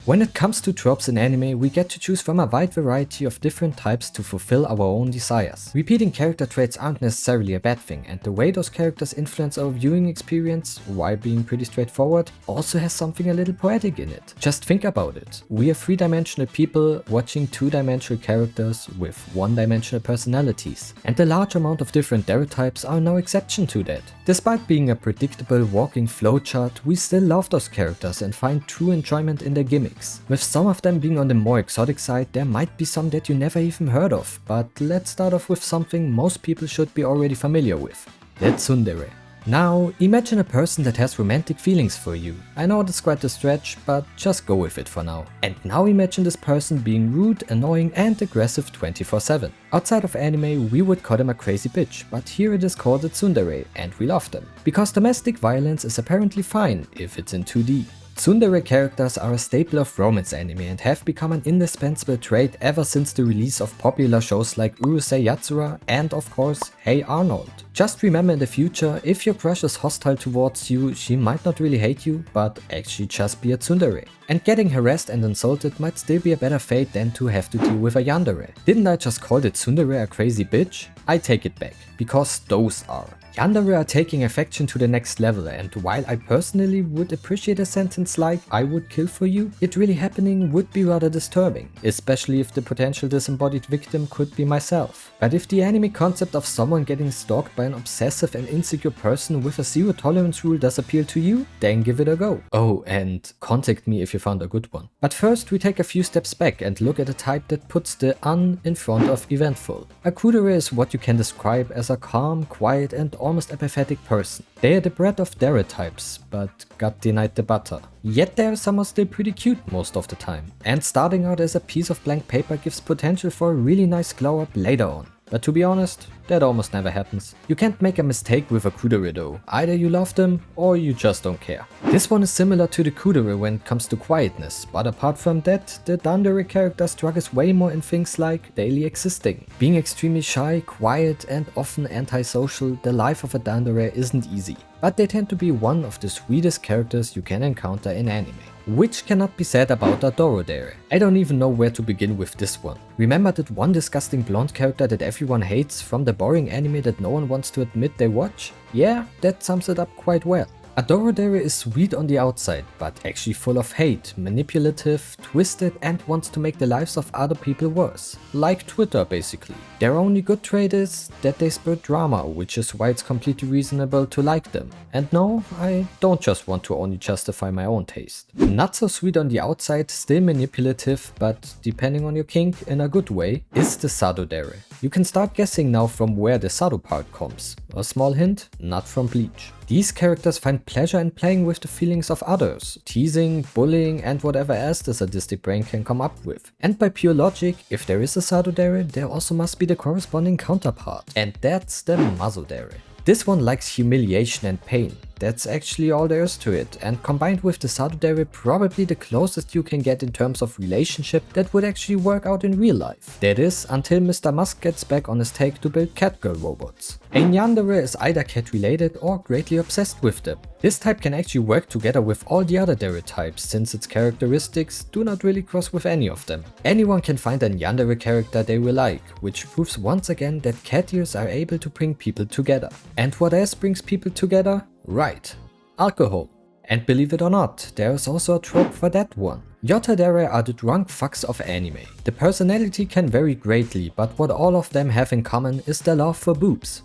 When it comes to tropes in anime, we get to choose from a wide variety of different types to fulfill our own desires. Repeating character traits aren't necessarily a bad thing, and the way those characters influence our viewing experience, while being pretty straightforward, also has something a little poetic in it. Just think about it. We are three-dimensional people watching two-dimensional characters with one-dimensional personalities, and the large amount of different Dere types are no exception to that. Despite being a predictable walking flowchart, we still love those characters and find true enjoyment in their gimmicks. With some of them being on the more exotic side, there might be some that you never even heard of, but let's start off with something most people should be already familiar with: the Tsundere. Now, imagine a person that has romantic feelings for you. I know that's quite a stretch, but just go with it for now. And now imagine this person being rude, annoying and aggressive 24/7. Outside of anime, we would call them a crazy bitch, but here it is called a Tsundere, and we love them. Because domestic violence is apparently fine if it's in 2D. Tsundere characters are a staple of romance anime and have become an indispensable trait ever since the release of popular shows like Urusei Yatsura and of course Hey Arnold. Just remember in the future, if your crush is hostile towards you, she might not really hate you, but actually just be a Tsundere. And getting harassed and insulted might still be a better fate than to have to deal with a Yandere. Didn't I just call the Tsundere a crazy bitch? I take it back, because those are. Yandere are taking affection to the next level, and while I personally would appreciate a sentence like "I would kill for you," it really happening would be rather disturbing, especially if the potential disembodied victim could be myself. But if the anime concept of someone getting stalked by an obsessive and insecure person with a zero tolerance rule does appeal to you, then give it a go. Oh, and contact me if you found a good one. But first we take a few steps back and look at a type that puts the "un" in front of eventful. A Kuudere is what you can describe as a calm, quiet and almost apathetic person. They are the bread of Dere types, but got denied the butter. Yet they are somehow still pretty cute most of the time, and starting out as a piece of blank paper gives potential for a really nice glow up later on. But to be honest, that almost never happens. You can't make a mistake with a Kuudere though. Either you love them or you just don't care. This one is similar to the Kuudere when it comes to quietness, but apart from that, the Nyandere character struggles way more in things like daily existing. Being extremely shy, quiet and often antisocial, the life of a Nyandere isn't easy. But they tend to be one of the sweetest characters you can encounter in anime. Which cannot be said about a Dorodere. I don't even know where to begin with this one. Remember that one disgusting blonde character that everyone hates from the boring anime that no one wants to admit they watch? Yeah, that sums it up quite well. A Dorodere is sweet on the outside, but actually full of hate, manipulative, twisted and wants to make the lives of other people worse. Like Twitter basically. Their only good trait is that they spur drama, which is why it's completely reasonable to like them. And no, I don't just want to only justify my own taste. Not so sweet on the outside, still manipulative, but depending on your kink in a good way, is the Sadodere. You can start guessing now from where the Sado part comes. A small hint, not from Bleach. These characters find pleasure in playing with the feelings of others, teasing, bullying and whatever else the sadistic brain can come up with. And by pure logic, if there is a Sadodere, there also must be the corresponding counterpart. And that's the Mazodere. This one likes humiliation and pain. That's actually all there is to it, and combined with the Sadodere, probably the closest you can get in terms of relationship that would actually work out in real life. That is, until Mr. Musk gets back on his take to build catgirl robots. A Nyandere is either cat related or greatly obsessed with them. This type can actually work together with all the other Dere types, since its characteristics do not really cross with any of them. Anyone can find a Nyandere character they will like, which proves once again that cat ears are able to bring people together. And what else brings people together? Right, alcohol. And believe it or not, there is also a trope for that one. Yottadere are the drunk fucks of anime. The personality can vary greatly, but what all of them have in common is their love for boobs.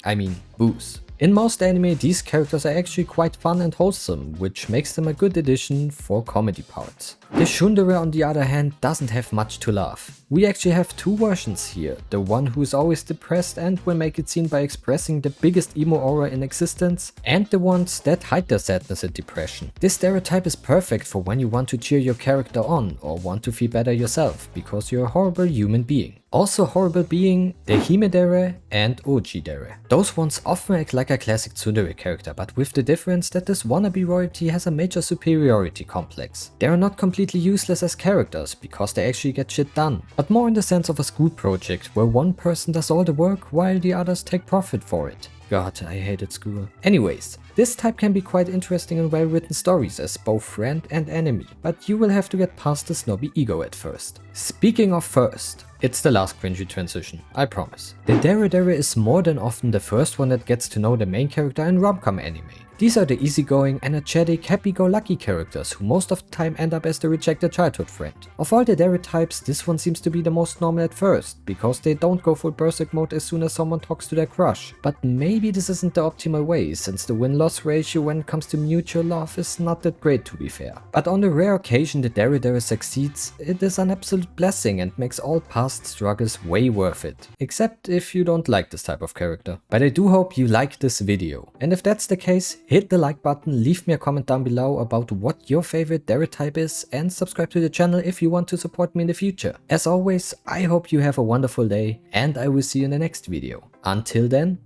I mean, booze. In most anime, these characters are actually quite fun and wholesome, which makes them a good addition for comedy parts. The Tsundere on the other hand doesn't have much to laugh. We actually have two versions here, the one who is always depressed and will make it seen by expressing the biggest emo aura in existence, and the ones that hide their sadness and depression. This stereotype is perfect for when you want to cheer your character on or want to feel better yourself, because you're a horrible human being. Also horrible being the Himedere and Ojidere. Those ones often act like a classic Tsundere character, but with the difference that this wannabe royalty has a major superiority complex. They are not completely useless as characters, because they actually get shit done, but more in the sense of a school project where one person does all the work while the others take profit for it. God, I hated school. Anyways, this type can be quite interesting and well written stories as both friend and enemy, but you will have to get past the snobby ego at first. Speaking of first, it's the last cringy transition, I promise. The Dorodere is more than often the first one that gets to know the main character in rom-com anime. These are the easygoing, energetic, happy-go-lucky characters who most of the time end up as the rejected childhood friend. Of all the Dere types, this one seems to be the most normal at first, because they don't go full berserk mode as soon as someone talks to their crush. But maybe this isn't the optimal way, since the win-loss ratio when it comes to mutual love is not that great, to be fair. But on the rare occasion the Dere succeeds, it is an absolute blessing and makes all past struggles way worth it. Except if you don't like this type of character. But I do hope you like this video. And if that's the case, hit the like button, leave me a comment down below about what your favorite Dere type is, and subscribe to the channel if you want to support me in the future. As always, I hope you have a wonderful day, and I will see you in the next video. Until then,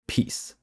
peace.